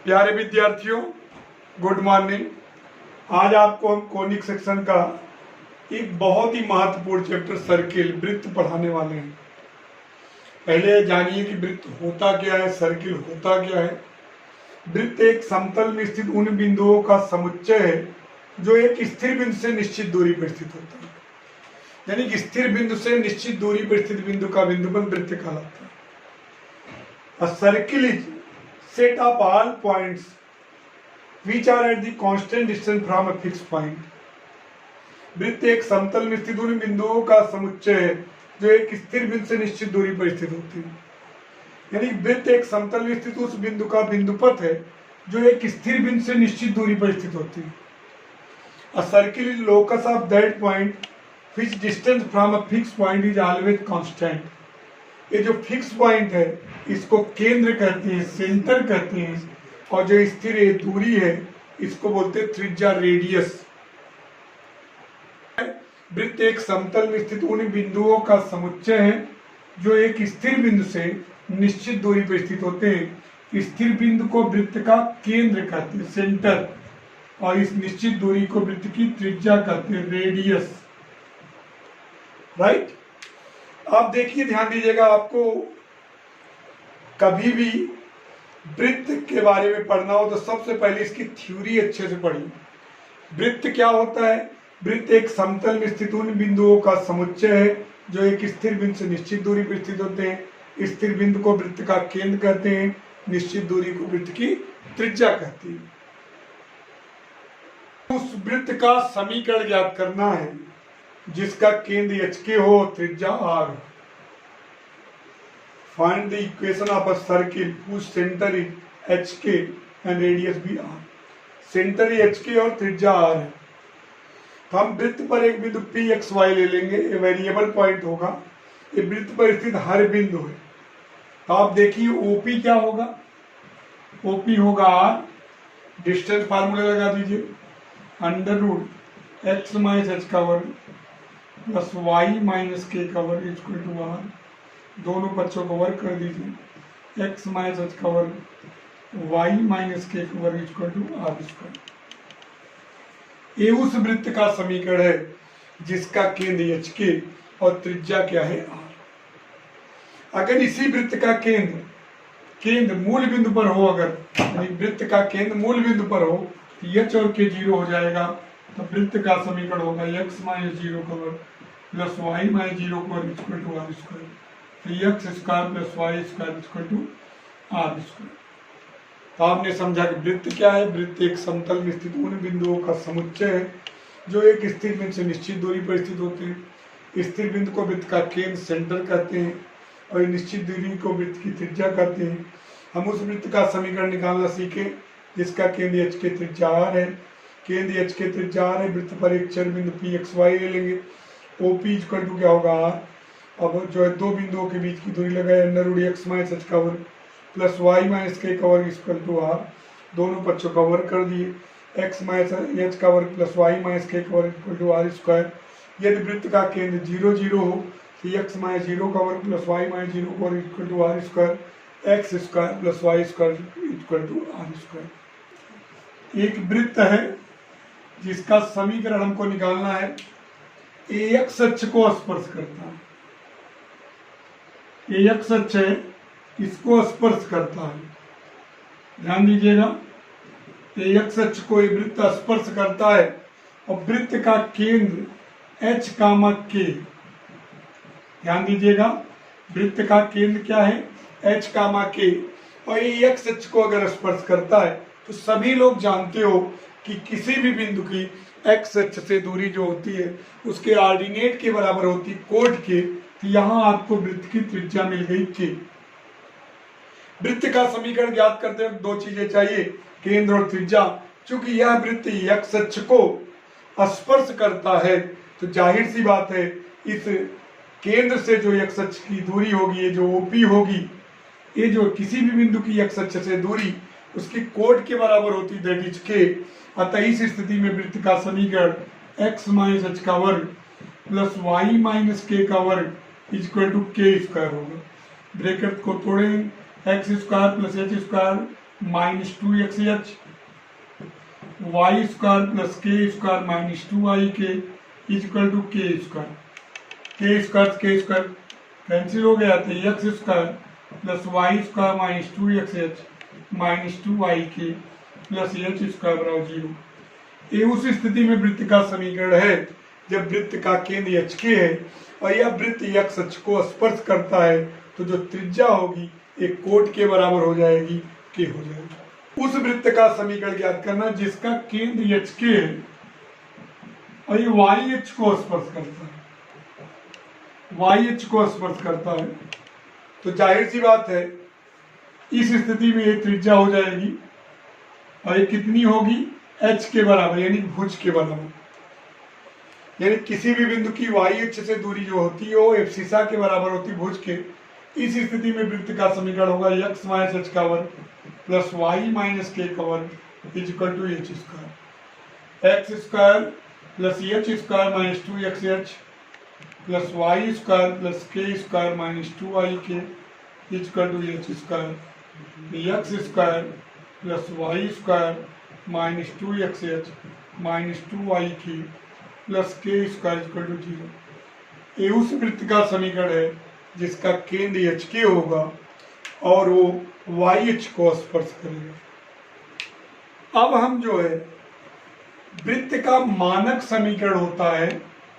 प्यारे विद्यार्थियों, good morning. आज आपको हम कोनिक सेक्शन का एक बहुत ही महत्वपूर्ण चैप्टर सर्किल वृत्त पढ़ाने वाले हैं। पहले जानिए कि वृत्त होता क्या है, सर्किल होता क्या है। वृत्त एक समतल में स्थित उन बिंदुओं का समुच्चय है जो एक स्थिर बिंदु से निश्चित दूरी पर स्थित होता है। यानी कि स्थिर बिंदु से निश्चित दूरी पर स्थित बिंदु का बिंदुबंध वृत्त कहलाता है। A circle is set of all points which are at the constant distance from a fixed point. वृत्त एक समतल में स्थित उन बिंदुओं का समुच्चय है जो एक स्थिर बिंदु से निश्चित दूरी पर स्थित होती है। यानी वृत्त एक समतल में स्थित उस बिंदु का बिंदुपथ है जो एक स्थिर बिंदु से निश्चित दूरी पर स्थित होती है। A circle is locus of that point which distance from a fixed point is always constant. ये जो फिक्स पॉइंट है इसको केंद्र कहते हैं, सेंटर कहते हैं, और जो स्थिर दूरी है इसको बोलते हैं त्रिज्या, रेडियस। वृत्त एक समतल में स्थित उन बिंदुओं का समुच्चय है जो एक स्थिर बिंदु से निश्चित दूरी पर स्थित होते हैं। स्थिर बिंदु को वृत्त का केंद्र कहते हैं, सेंटर, और इस निश्चित दूरी को वृत्त की त्रिज्या कहते हैं, रेडियस। राइट। आप देखिए, ध्यान दीजिएगा, आपको कभी भी वृत्त के बारे में पढ़ना हो तो सबसे पहले इसकी थ्योरी अच्छे से पढ़िए। वृत्त क्या होता है? वृत्त एक समतल में स्थित उन बिंदुओं का समुच्चय है जो एक स्थिर बिंदु से निश्चित दूरी पर स्थित होते हैं। स्थिर बिंदु को वृत्त का केंद्र कहते हैं, निश्चित दूरी को वृत्त की त्रिज्या कहते हैं। उस वृत्त का समीकरण ज्ञात करना है जिसका केंद्र HK हो, त्रिज्या R। Find the equation of a circle whose center is HK and radius भी R। सेंटर ही HK और त्रिज्या R है। तो हम वृत्त पर एक बिंदु PXY ले लेंगे, ये वेरिएबल पॉइंट होगा। ये वृत्त पर स्थित हर बिंदु है। तो आप देखिए OP क्या होगा? OP होगा R। डिस्टेंस फार्मूला लगा दीजिए, under root x minus h का वर्ग प्लस वाई माइनस के का वर्ग इक्वल टू आर। दोनों बच्चों को वर्ग कर दीजिए, x माइनस h का वर्ग वाई माइनस के का वर्ग इक्वल टू आर स्क्वायर। ये उस वृत्त का समीकरण है जिसका केंद्र HK और त्रिज्या क्या है, R। अगर इसी वृत्त का केंद्र मूल बिंदु पर हो, अगर यानी वृत्त का केंद्र मूल बिंदु पर हो तो h और k 0 हो जाएगा। तो वृत्त का समीकरण होगा x माइनस 0 का वर्ग प्लस वाई माइनस 0 का वर्ग इक्वल टू आर स्क्वायर। तो x square plus Y square equal to r square. तो आपने समझा कि वृत्त क्या है? वृत्त एक समतल में स्थित उन बिंदुओं का समुच्चय है जो एक स्थिर बिंदु से निश्चित दूरी पर स्थित होते हैं। स्थिर बिंदु को वृत्त का केंद्र, सेंटर कहते हैं, और निश्चित दूरी को वृत्त की त्रिज्या कहते हैं। हम उस वृत्त का समीकरण निकालना सीखे जिसका केंद्र HK त्रिज्या R है। केंद्र HK त्रिज्या R है। वृत्त पर एक चर बिंदु PXY ले लेंगे। OP इक्वल टू क्या होगा, R। अब जो है दो बिंदुओं के बीच की दूरी लगाए, under root x minus h का वर्ग प्लस वाई माइनस के का वर्ग इक्वल टू R। दोनों पक्षों का वर्ग कर दिए, x माइनस h का वर्ग प्लस वाई माइनस के का वर्ग इक्वल टू R स्क्वायर। यदि वृत्त का केंद्र 0 0 हो तो x माइनस 0 का वर्ग प्लस वाई माइनस 0 का वर्ग equal to R square, x square plus Y square equal to R square. एक वृत्त है जिसका समीकरण हमको निकालना है। AX अक्ष को स्पर्श करता है। AX अक्ष है, इसको स्पर्श करता है। ध्यान दीजिएगा, AX अक्ष को ये वृत्त स्पर्श करता है और वृत्त का केंद्र H कामा K। ध्यान दीजिएगा, वृत्त का केंद्र क्या है, H कामा K, और ये AX अक्ष को अगर स्पर्श करता है तो सभी लोग जानते हो कि किसी भी बिंदु की x अक्ष से दूरी जो होती है उसके ऑर्डिनेट के बराबर होती है कोण के। तो यहाँ आपको वृत्त की त्रिज्या मिल गई k। वृत्त का समीकरण ज्ञात करते वक्त दो चीजें चाहिए, केंद्र और त्रिज्या। चूंकि यह वृत्त x अक्ष को स्पर्श करता है तो जाहिर सी बात है इस केंद्र से जो x अक्ष की दूरी होगी, ये जो OP होगी, ये जो किसी भी बिंदु की x अक्ष से दूरी उसकी कोण के बराबर होती, दैट इज k। अतः इस स्थिति में वृत्त का समीकरण x माइनस h का वर्ग प्लस वाई माइनस के का वर्ग इक्वल टू के स्क्वायर होगा। ब्रैकेट को तोड़ें, X square plus H square minus 2xh, Y square plus के स्क्वायर माइनस 2i के equal to K square cancel हो गया, तो x square plus Y square minus 2xh minus 2i के plus H square बराबर 0। ये उस स्थिति में वृत्त का समीकरण है जब वृत्त का केंद्र एच के है और यह वृत्त एक्स अक्ष को स्पर्श करता है, तो जो त्रिज्या होगी एक कोट के बराबर हो जाएगी, के हो जाएगी। उस वृत्त का समीकरण ज्ञात करना जिसका केंद्र एच के है और ये वाई एच को स्पर्श करता है, वाई एच को स्पर्श करता है, तो जाहिर सी बात है इस स्थिति में ये त्रिज्या हो जाएगी और ये कितनी होगी, एच के बराबर यानी भुज के बराबर। यानी किसी भी बिंदु की वाई एच से दूरी जो होती है वो एब्सिसा के बराबर होती है भुज के। इस स्थिति में वृत्त का समीकरण होगा एक्स माइनस एच का वर्ग प्लस वाई माइनस के का वर्ग equal to h square, x square plus H square minus 2xh plus Y square plus के स्क्वायर माइनस 2i के equal to h square, x square plus Y square minus 2xh minus 2i के plus के square equal to 0। ये उस वृत्त का समीकरण है जिसका केंद्र एच के होगा और वो वाई एच को स्पर्श करेगा। अब हम जो है वृत्त का मानक समीकरण होता है,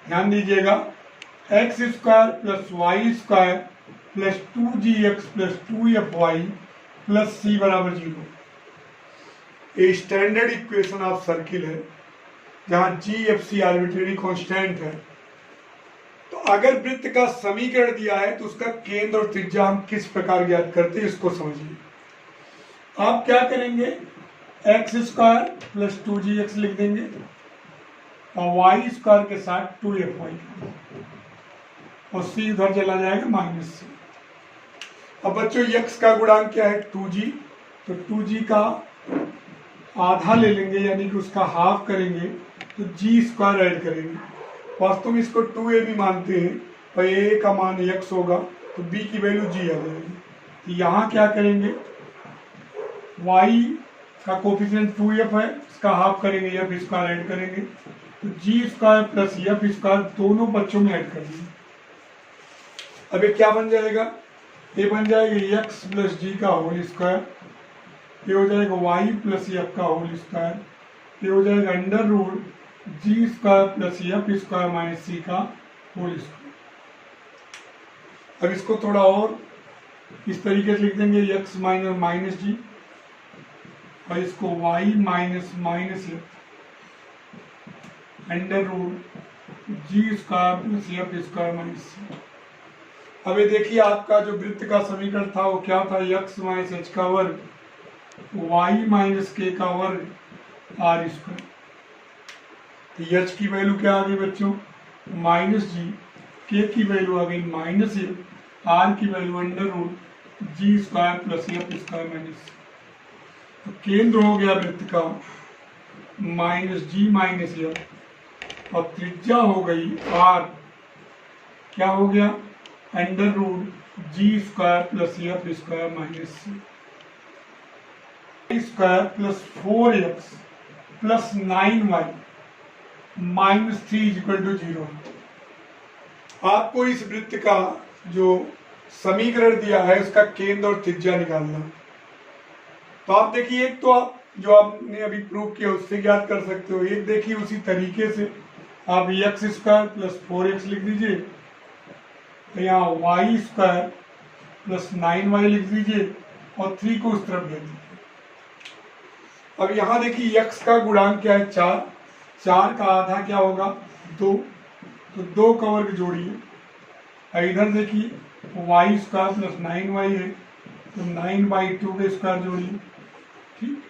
ध्यान दीजिएगा, X square plus Y square plus 2gx plus 2fy plus C बराबर 0। ये स्टैंडर्ड इक्वेशन ऑफ सर्किल है जहां G F C arbitrary constant है। तो अगर वृत्त का समीकरण दिया है तो उसका केंद्र और त्रिज्या हम किस प्रकार ज्ञात करते हैं इसको समझिए। आप क्या करेंगे, एक्स स्क्वायर प्लस 2gx लिख देंगे और वाई स्क्वायर के साथ 2fy और सी उधर चला जाएगा माइनस सी। अब बच्चों x का गुणांक क्या है, 2g, तो 2g का आधा ले लेंगे यानी कि उसका हाफ करेंगे तो जी स्क्वायर ऐड करेंगे। वास्तव में इसको 2a भी मानते हैं और a का मान x होगा तो b की वैल्यू g आ जाएगी। तो यहाँ क्या करेंगे, y का कोफिशिएंट 2f है, इसका हाफ करेंगे, f स्क्वायर ऐड करेंगे तो जी स्क्वायर प्लस f स्क्वायर दोनों बच्चों में ऐड कर देंगे। अब ये क्या बन जाएगा, ये बन जाएगा x प्लस जी का होल स्क्वायर, ये हो जाएगा y प्लस एफ का होल स्क्वायर, ये हो जाएगा अंडर रूट जी square plus F square minus C का होल स्क्वायर। अब इसको थोड़ा और इस तरीके से लिख देंगे, x माइनस माइनस जी और इसको y minus minus F under root जी square plus F square minus C. अब ये देखिए आपका जो वृत्त का समीकरण था वो क्या था, x माइनस एच का वर्ग y माइनस के का वर्ग आर स्क्वायर। तो एच की वैल्यू क्या आ गई बच्चों, माइनस जी, के की वैल्यू आ गई माइनस ए, आर की वैल्यू अंडर रूट जी square plus F square minus. तो केंद्र हो गया वृत्त का माइनस जी माइनस एफ और त्रिज्या हो गई आर, क्या हो गया, under root ji square plus F square minus square plus 4x plus 9y minus 3 equal to 0। आपको इस वृत्त का जो समीकरण दिया है उसका केंद्र और त्रिज्या निकालना। तो आप देखिए, एक तो आप जो आपने अभी प्रूव किया उससे ज्ञात कर सकते हो, एक देखिए उसी तरीके से आप एक्स स्क्वायर प्लस 4x लिख दीजिए, तो यहाँ वाई स्क्वायर प्लस 9y लिख दीजिए और 3 को उस तरफ भेज दीजिए। अब यहाँ देखिए x का गुणांक क्या है, 4, 4 का आधा क्या होगा, 2, तो 2 का वर्ग जोड़िए। इधर देखिए वाई स्क्वायर प्लस 9y है तो 9/2 के स्क्वायर जोड़िए, ठीक।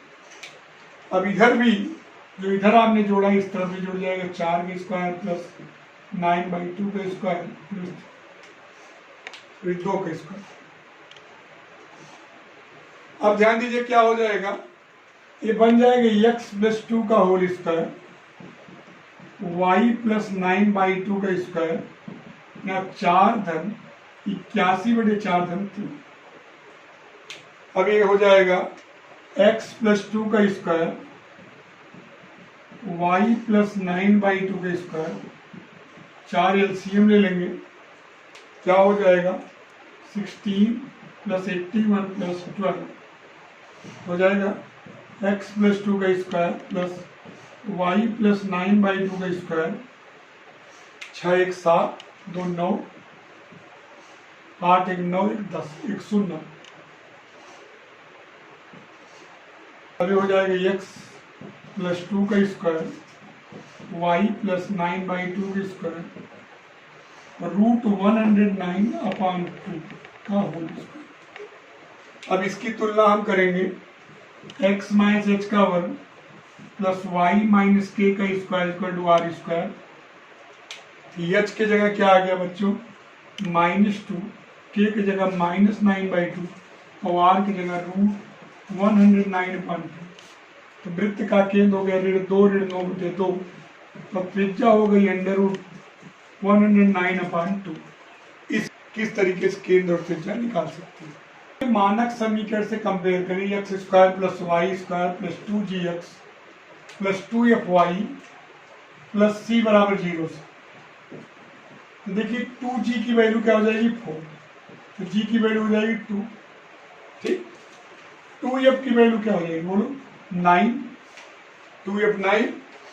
अब इधर भी जो इधर आपने जोड़ा इस तरफ भी जुड़ जाएगा, 4 के स्क्वायर प्लस 9/2 के स्क्वायर प्लस 2 के स्क्वायर। अब ध्यान दीजिए क्या हो जाएगा, ये बन जाएगा x प्लस 2 का होल स्क्वायर, y प्लस 9/2 का स्क्वायर, या 4 धन 81/4 धन 3। अब ये हो जाएगा x प्लस 2 का स्क्वायर y प्लस 9/2 का स्क्वायर, 4 एलसीएम ले लेंगे, क्या हो जाएगा 16 प्लस 81 प्लस 12 हो जाएगा x प्लस 2 का स्क्वायर प्लस y प्लस 9/2 का स्क्वायर, 6 1 7 2 9, 8 1 9 1 10 1 0। अभी हो जाएगा x प्लस 2 का स्क्वायर y प्लस 9/2 का स्क्वायर रूट 109/2 का होल स्क्वायर। अब इसकी तुलना हम करेंगे x माइनस एच का वर्ग प्लस वाई माइनस के का square equal to r square. H की जगह क्या आ गया बच्चों -2, के की जगह -9/2 और आर की जगह रूट 109/2। तो वृत्त का केंद्र हो गया ऋण 9/2 और त्रिज्या हो गई √109/2। इस किस तरीके से केंद्र और त्रिज्या निकाल सकते हैं। मानक समीकरण से कंपेयर करें x square plus Y square plus 2gx plus 2fy plus c बराबर 0 से। तो देखिए 2g की वैल्यू क्या हो जाएगी 4, तो g की वैल्यू हो जाएगी 2, ठीक। 2f की वैल्यू क्या हो जाएगी बोलो 9, 2f 9,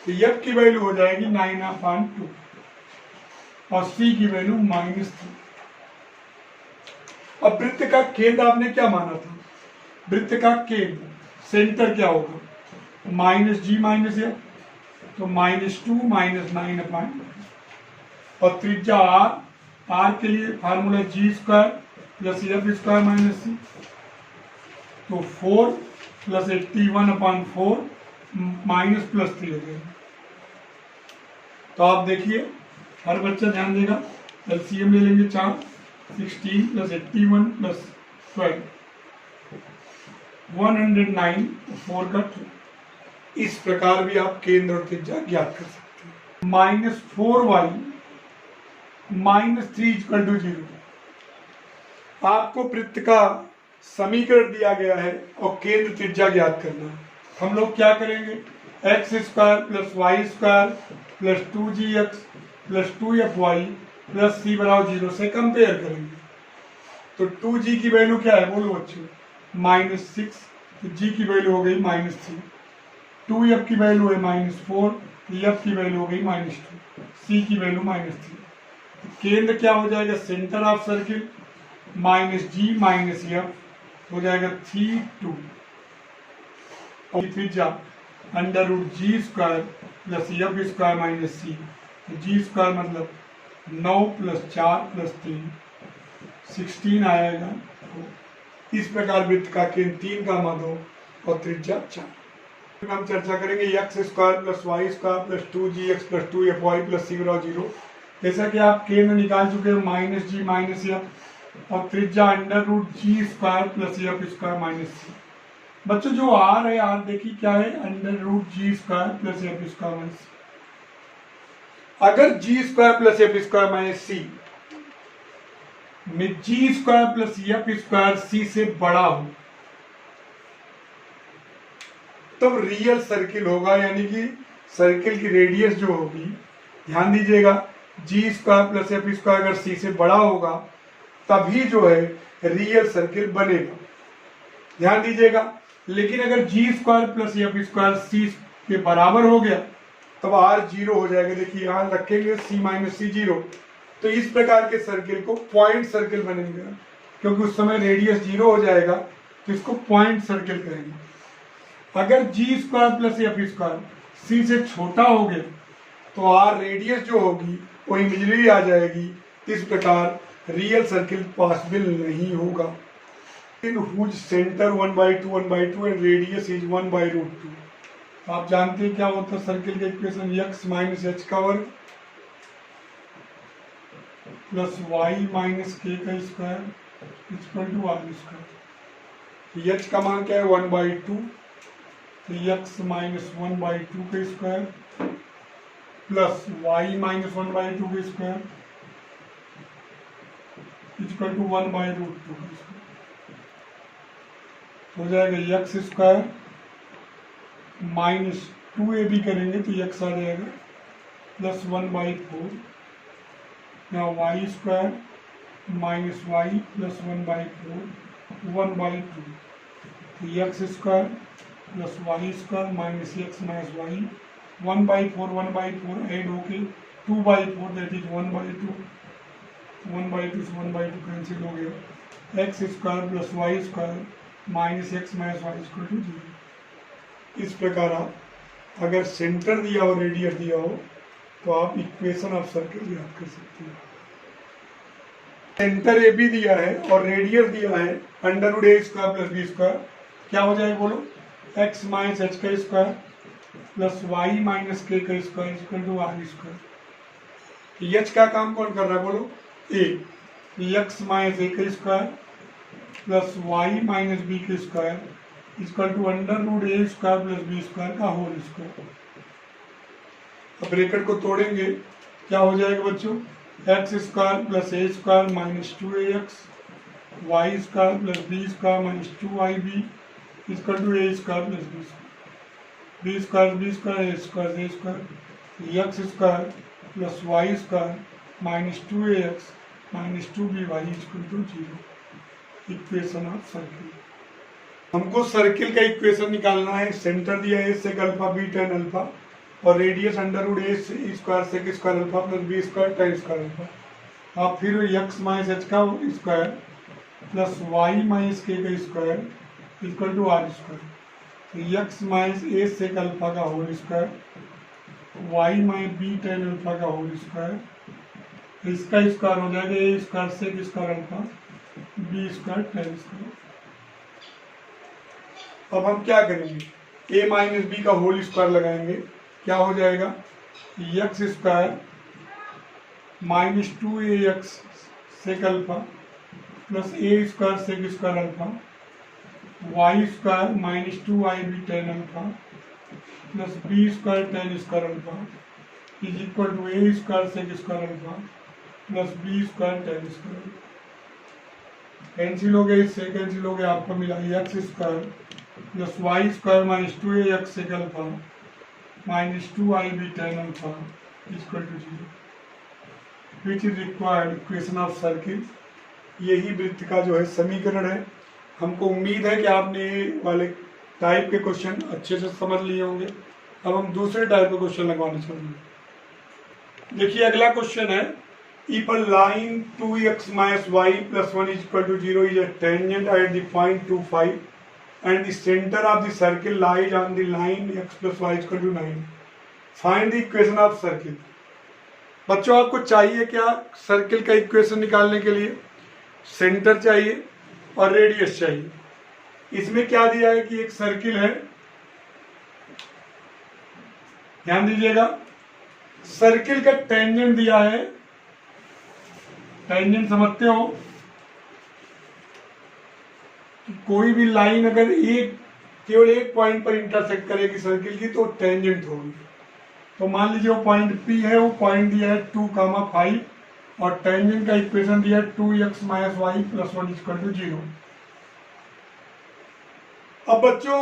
तो f की वैल्यू हो जाएगी 9/2 और c की वैल्यू -3। अब वृत्त का केंद्र आपने क्या माना था, वृत्त का केंद्र सेंटर क्या होगा -g माइनस f, तो -2 -9/2 और त्रिज्या r के लिए formula g square plus f square minus c, तो 4 प्लस 81/4 माइनस प्लस 3 हो जाएगा। तो आप देखिए हर बच्चा ध्यान देगा, एलसीएम ले लेंगे 4, 16 प्लस 81 प्लस 12 109 4 का 2। इस प्रकार भी आप केंद्र और त्रिज्या ज्ञात कर सकते हैं। -4y -3 = 0। आपको वृत्त का समीकरण दिया गया है और केंद्र त्रिज्या ज्ञात करना है। हम लोग क्या करेंगे x square plus Y square plus 2gx plus 2fy plus c बराबर 0 से कंपेयर करेंगे। तो 2g की वैल्यू क्या है बोलो बच्चों -6, तो g की वैल्यू हो गई -3, 2f की वैल्यू है -4, f की वैल्यू हो गई -2, c की वैल्यू -3। तो केंद्र क्या हो जाएगा centre of circle -g minus f हो जाएगा 3 2 और त्रिज्या √g square plus f square minus c, g square मतलब 9 प्लस 4 प्लस 3 16 आएगा। तो इस प्रकार वृत्त का केंद्र 3 का मध्य हो और त्रिज्या 4। हम चर्चा करेंगे x square plus Y square plus 2gx plus 2fy plus c बराबर 0। जैसा कि आप केंद्र निकाल चुके हैं -g माइनस f और त्रिज्या √g square plus f square minus c। बच्चों जो r है r देखिए क्या है √g square plus f square minus c। अगर g square plus f square minus c में g square plus f square c से बड़ा हो तब रियल सर्किल होगा, यानी कि सर्किल की रेडियस जो होगी, ध्यान दीजिएगा g square plus f square अगर c से बड़ा होगा तभी जो है रियल सर्किल बनेगा, ध्यान दीजिएगा। लेकिन अगर g square plus f square c के बराबर हो गया तब r 0 हो जाएगा। देखिए यहाँ रखेंगे c माइनस c 0, तो इस प्रकार के सर्किल को पॉइंट सर्किल बनेगा, क्योंकि उस समय रेडियस 0 हो जाएगा तो इसको पॉइंट सर्किल कहेंगे। अगर g square plus f square c से छोटा हो गया तो r रेडियस जो होगी वो इमेजिनरी आ जाएगी। इस प्रकार रियल सर्किल पॉसिबल नहीं होगा। In whose centre 1/2 1/2 and radius is 1/√2। आप जानते हैं क्या होता है सर्किल का इक्वेशन x माइनस एच का वर्ग प्लस वाई माइनस के का square equal to r square. h का मान क्या है 1/2, तो x माइनस 1/2 का स्क्वायर प्लस वाई माइनस 1/2 का स्क्वायर इक्वल टू 1/√2 का स्क्वायर। हो जाएगा एक्स स्क्वायर माइनस 2ab करेंगे तो एक्स आ जाएगा प्लस 1/4 या y square minus y plus 1/4 1/2 तो x square plus Y square minus x minus y 1/4 add होके 2/4 दैट इज 1/2 1/2 से 1/2 कैंसिल हो गया x square plus Y square minus x minus y equal to 0। इस प्रकार आप अगर सेंटर दिया हो रेडियस दिया हो तो आप इक्वेशन ऑफ सर्कल याद कर सकते हैं। सेंटर ए बी दिया है और रेडियस दिया है अंडर ए स्क्वायर प्लस बी स्क्वायर, क्या हो जाएगा बोलो, एक्स माइनस एच का स्क्वायर प्लस वाई माइनस के का square equal to r square. H का काम कौन कर रहा है बोलो, ए, एक्स माइनस ए का square plus Y minus B के square equal to under A square plus B square का होल स्क्वायर। अब ब्रैकेट को तोड़ेंगे क्या हो जाएगा बच्चों, X square plus A square minus 2ax Y square plus B square minus 2ib equal to A square plus B square B square A square x square plus Y square minus 2ax minus 2by equal to 0। Equation of circle. हमको circle का equation निकालना है। Centre दिया है sec alpha b tan alpha और radius under ए square sec square alpha plus B square tan square alpha. आप फिर x minus h का स्क्वायर प्लस वाई माइनस के का square equal to r square. तो x minus a sec alpha का whole square y minus b tan alpha का whole square, इसका square हो जाएगा a square sec square alpha b square tan square. अब हम क्या करेंगे, ए माइनस बी का होल स्क्वायर लगाएंगे, क्या हो जाएगा, x square minus 2ax sec alpha plus A square sec square alpha y square minus 2ib tan alpha plus B square tan square alpha is equal to A square sec square alpha plus B square tan square. Cancel हो गया, इससे cancel हो गया, आपको मिला x square plus Y square minus 2ax sec alpha minus 2ib tan alpha equal to 0 which is required equation of circle. यही वृत्त का जो है समीकरण है। हमको उम्मीद है कि आपने ये वाले टाइप के क्वेश्चन अच्छे से समझ लिए होंगे। अब हम दूसरे टाइप के क्वेश्चन लगवाने चलेंगे। देखिए अगला क्वेश्चन है, if a line 2x minus y plus 1 is equal to 0 is a tangent at the point 2,5 and the center of the circle lies on the line x plus y is equal to 9. Find the equation of circle. बच्चों आपको चाहिए क्या, circle का equation निकालने के लिए centre चाहिए और रेडियस चाहिए। इसमें क्या दिया है कि एक सर्किल है, ध्यान दीजिएगा, सर्किल का टेंजेंट दिया है, टेंजेंट समझते हो कि कोई भी लाइन अगर केवल एक पॉइंट पर इंटरसेक्ट करेगी सर्किल की तो टेंजेंट होगी। तो मान लीजिए वो पॉइंट P है, वो पॉइंट दिया है 2,5 और टेंजेंट का इक्वेशन दिया है 2x minus y plus 1 equal to 0। अब बच्चों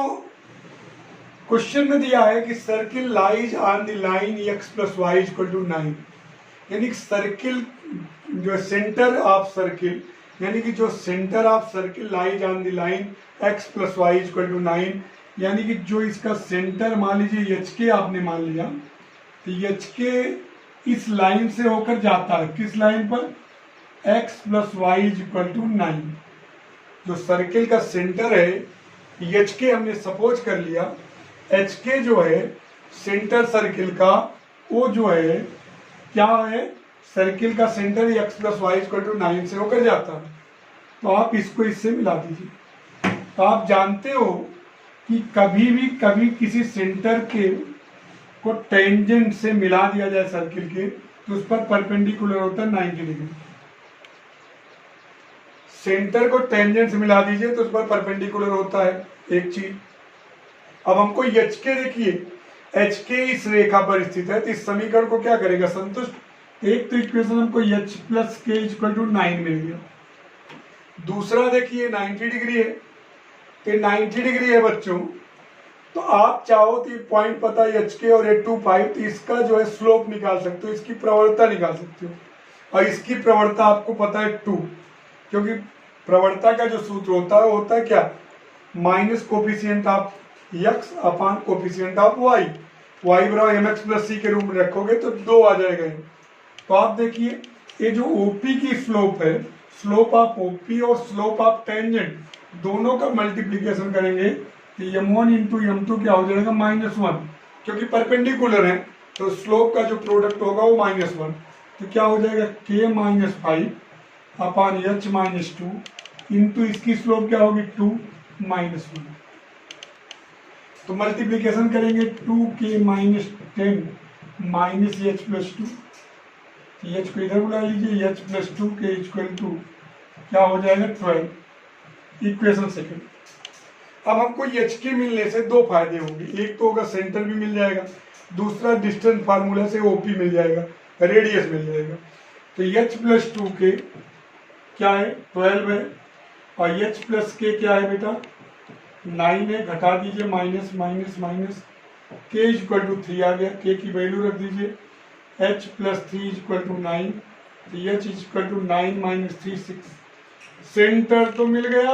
क्वेश्चन में दिया है कि circle lies on the line x plus y equal to 9, यानी सर्किल जो सेंटर ऑफ सर्किल, यानी कि जो centre of circle lies on the line x plus y equal to 9, यानी कि जो इसका सेंटर मान लीजिए एच के आपने मान लिया, तो एच के इस लाइन से होकर जाता है, किस लाइन पर, x plus y equal to 9। जो सर्किल का सेंटर है एच के हमने सपोज कर लिया, एच के जो है सेंटर सर्किल का, वो जो है क्या है, सर्किल का centre x plus y equal to 9 से होकर जाता है। तो आप इसको इससे मिला दीजिए। तो आप जानते हो कि कभी किसी सेंटर के को टेंजेंट से मिला दिया जाए सर्किल के, तो उस पर परपेंडिकुलर होता है 90 डिग्री। सेंटर को टेंजेंट से मिला दीजिए तो उस पर परपेंडिकुलर होता है एक चीज। अब हमको एच के देखिए, एच के इस रेखा पर स्थित है, तो इस समीकरण को क्या करेगा, संतुष्ट। एक तो इक्वेशन हमको एच प्लस के इक्वल टू 9 मिल गया। दूसरा देखिए 90 डिग्री है, तो 90 डिग्री है बच्चों। तो आप चाहो तो ये पॉइंट पता है एच के और 825, तो इसका जो है स्लोप निकाल सकते हो, इसकी प्रवणता निकाल सकते हो। और इसकी प्रवणता आपको पता है 2, क्योंकि प्रवणता का जो सूत्र होता है क्या, minus coefficient of x upon coefficient of y, y बराबर एम एक्स प्लस सी के रूप में रखोगे तो 2 आ जाएगा। तो आप देखिए ये जो ओपी की स्लोप है, स्लोप ऑफ ओपी और स्लोप ऑफ टेंजेंट दोनों का मल्टीप्लीकेशन करेंगे तो m1 इंटू m2 क्या हो जाएगा -1, क्योंकि परपेंडिकुलर है तो स्लोप का जो प्रोडक्ट होगा वो -1। तो क्या हो जाएगा k -5 अपान h -2 इंटू इसकी स्लोप क्या होगी 2 -1। तो मल्टीप्लीकेशन करेंगे 2k -10 minus h plus 2, h को इधर बुला लीजिए, h प्लस 2 के इक्वल टू क्या हो जाएगा 12, इक्वेशन सेकंड। अब हमको एच के मिलने से दो फायदे होंगे, एक तो होगा सेंटर भी मिल जाएगा, दूसरा डिस्टेंस फार्मूला से ओपी मिल जाएगा, रेडियस मिल जाएगा। तो एच प्लस 2 के क्या है 12 है, और एच प्लस के क्या है बेटा 9 है, घटा दीजिए माइनस माइनस माइनस, के इक्वल टू 3 आ गया, के की वैल्यू रख दीजिए, h प्लस 3 इक्वल टू 9, तो h equal to 9 minus 3 6, centre तो मिल गया।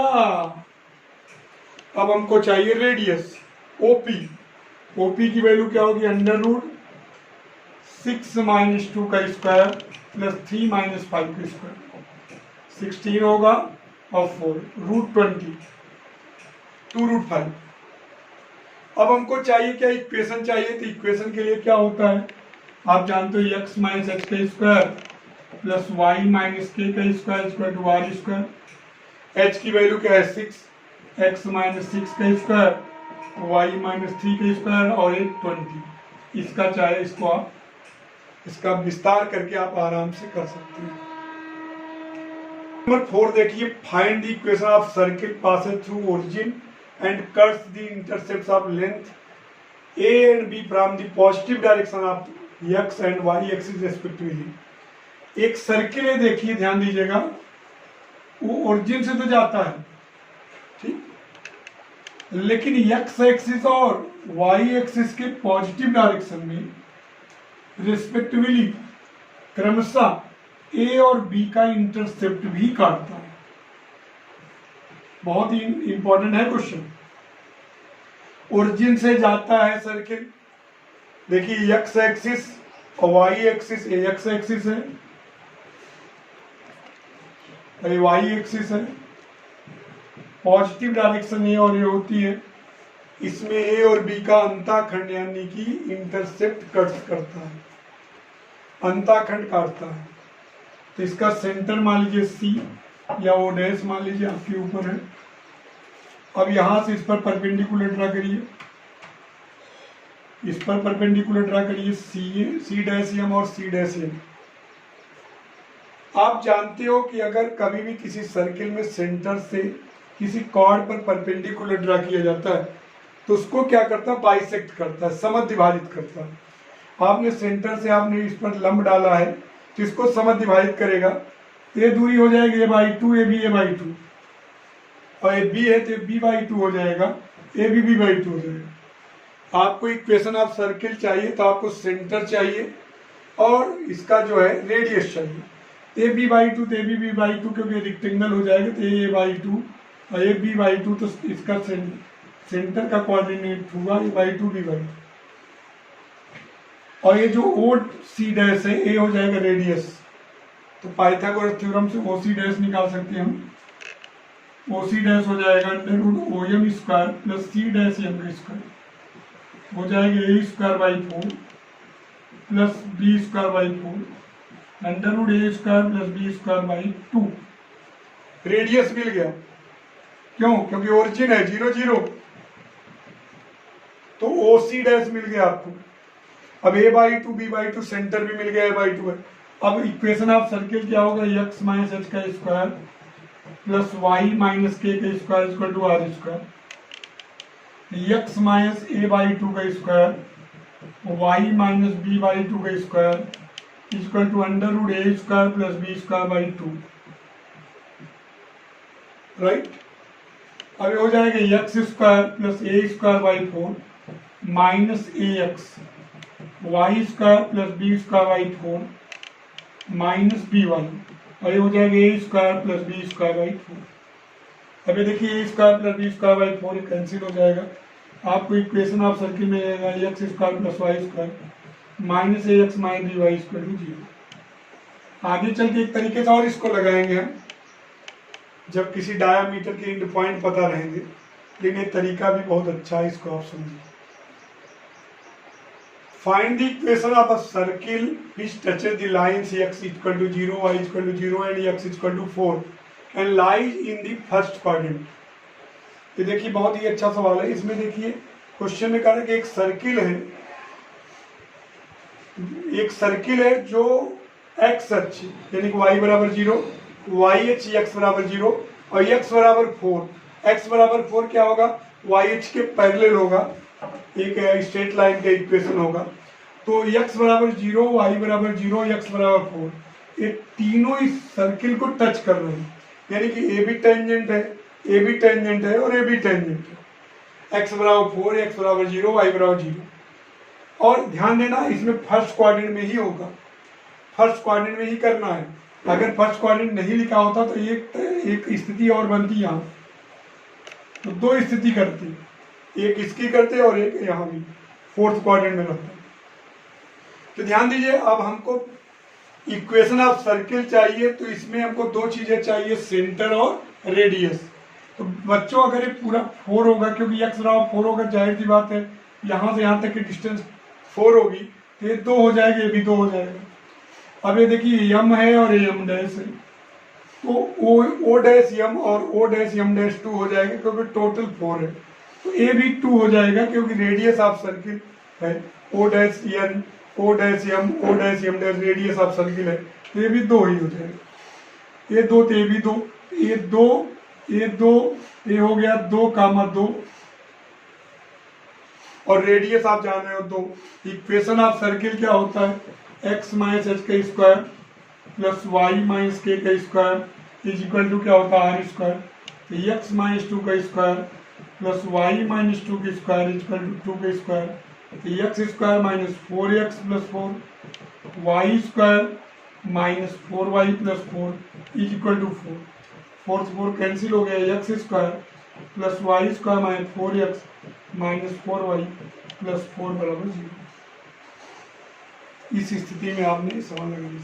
अब हमको चाहिए रेडियस ओपी, ओपी की वैल्यू क्या होगी √6 माइनस 2 का स्क्वायर प्लस 3 माइनस 5 का स्क्वायर, 16 होगा और 4 √20 2√5। अब हमको चाहिए क्या, इक्वेशन चाहिए। तो इक्वेशन के लिए क्या होता है आप जानते हो, x माइनस एच का स्क्वायर प्लस वाई माइनस के का square equal to r square. h की वैल्यू क्या है 6, x माइनस 6 का स्क्वायर वाई माइनस 3 का स्क्वायर और एक 20। इसका चाहे इसको आप इसका विस्तार करके आप आराम से कर सकते हैं। नंबर 4 देखिए, find the equation of circle Passage through origin and cuts the intercepts of length a and b from the positive direction of x and y axis respectively. एक सर्किल है, देखिए ध्यान दीजिएगा, वो ओरिजिन से तो जाता है ठीक, लेकिन x एक्सिस और y एक्सिस के पॉजिटिव डायरेक्शन में रेस्पेक्टिवली क्रमशः a और b का इंटरसेप्ट भी काटता है। बहुत ही इंपॉर्टेंट है क्वेश्चन। ओरिजिन से जाता है सर्किल, देखिए x एक्सिस और y एक्सिस, x एक्सिस है और y एक्सिस है, पॉजिटिव डायरेक्शन ए और ये होती है, इसमें a और b का अंताखंड यानी कि इंटरसेप्ट कट करता है, अंताखंड काटता है। तो इसका सेंटर मान लीजिए C या O डैश मान लीजिए आपके ऊपर है। अब यहां से इस पर परपेंडिकुलर ड्रा करिए, इस पर परपेंडिकुलर ड्रा करिए सी डैश एम और सी डैश एम। आप जानते हो कि अगर कभी भी किसी सर्किल में सेंटर से किसी कॉर्ड पर परपेंडिकुलर ड्रा किया जाता है तो उसको क्या करता है, बाइसेक्ट करता है, समद्विभाजित करता है। आपने सेंटर से आपने इस पर लंब डाला है तो इसको समद्विभाजित करेगा, तो ये दूरी हो जाएगी a/2, ए बी a/2, और ए बी है तो b/2 हो जाएगा, ए बी b/2 हो जाएगा। आपको इक्वेशन ऑफ सर्किल चाहिए तो आपको सेंटर चाहिए और इसका जो है रेडियस चाहिए। ए b/2 तो ए बी b/2, क्योंकि रेक्टेंगल हो जाएगा तो a/2 और ए b/2, तो इसका सेंटर का कोऑर्डिनेट हुआ a/2 b/2। और ये जो ओ सी डैश है, ए हो जाएगा रेडियस, तो पाइथागोरस थ्योरम से ओ सी डैश निकाल सकते हैं हम। ओ सी डैश हो जाएगा √OM square plus c dash m का स्क्वायर, हो जाएगा a²/4 plus b²/4 √a² plus b²/2। Radius मिल गया, क्यों, क्योंकि ओरिजिन है 0 0, तो ओ सी डैश मिल गया आपको। अब a/2 b/2 सेंटर भी मिल गया, a/2 है। अब इक्वेशन ऑफ सर्किल क्या होगा, x माइनस एच का स्क्वायर प्लस वाई माइनस के का square equal to r square, x minus a/2 का स्क्वायर वाई माइनस b/2 का square equal to √a² plus b²/2, right. अब ये हो जाएगा x square plus A square by 4 minus a x y square plus B square by 4 minus b y, और ये हो जाएगा a square plus B square by 4। अभी देखिए a square plus B square by 4 cancel हो जाएगा, आपको equation of circle में मिलेगा x square plus Y square minus a x minus b y square 0। आगे चल के एक तरीके से और इसको लगाएंगे हम, जब किसी डायामीटर के एंड पॉइंट पता रहेंगे, लेकिन ये तरीका भी बहुत अच्छा है, इसको आप समझिए। Find the equation of a circle which touches the lines x equal to 0, y equal to 0 and x equal to 4 and lies in the first quadrant। ये देखिए बहुत ही अच्छा सवाल है। इसमें देखिए क्वेश्चन में कहा है कि एक सर्किल है जो x अक्ष यानी कि y बराबर 0, y अक्ष x बराबर 0 और x बराबर 4। x बराबर 4 क्या होगा, y अक्ष के पैरेलल होगा, एक स्ट्रेट लाइन का इक्वेशन होगा। तो x बराबर 0, y बराबर 0, x बराबर 4, ये तीनों इस सर्किल को टच कर रहे हैं, यानी कि ए भी टेंजेंट है, ए भी टेंजेंट है और ए भी टेंजेंट है। x बराबर 4, x बराबर 0, y बराबर 0। और ध्यान देना इसमें फर्स्ट क्वाड्रेंट में ही होगा, फर्स्ट क्वाड्रेंट में ही करना है। अगर फर्स्ट क्वाड्रेंट नहीं लिखा होता तो एक स्थिति और बनती यहाँ, तो दो स्थिति करती, एक इसकी करते और एक यहाँ भी फोर्थ क्वाड्रेंट में रहता। तो ध्यान दीजिए, अब हमको इक्वेशन ऑफ सर्किल चाहिए, तो इसमें हमको दो चीजें चाहिए, सेंटर और रेडियस। तो बच्चों अगर ये पूरा 4 होगा, क्योंकि x बराबर 4 होगा, जाहिर सी बात है यहाँ से यहाँ तक की डिस्टेंस 4 होगी, तो ये 2 हो जाएगा, ये भी 2 हो जाएगा। अब ये देखिए m है और ये m डैश है, तो o डैश m और o डैश m डैश 2 हो जाएगा, क्योंकि टोटल 4 है। तो ए भी 2 हो जाएगा, क्योंकि रेडियस ऑफ सर्किल है o dash n, o dash m, o dash m dash radius of circle है, तो ये भी 2 ही हो जाएगा। ये 2 तो ये भी 2, ये 2, ये 2, ये हो गया 2 कामा 2, और रेडियस आप जान रहे हो 2। इक्वेशन ऑफ सर्किल क्या होता है, x माइनस एच का स्क्वायर प्लस वाई माइनस के का स्क्वायर इज इक्वल टू क्या होता है आर स्क्वायर। तो x माइनस 2 का स्क्वायर प्लस वाई माइनस 2 का स्क्वायर इज इक्वल टू 2 का स्क्वायर। तो x square minus 4x plus 4, y square minus 4y plus 4 is equal to 4। 4 से 4 कैंसिल हो गया, x square plus Y square minus 4x minus 4y plus 4 बराबर 0। इस स्थिति में आपने सवाल लगाना।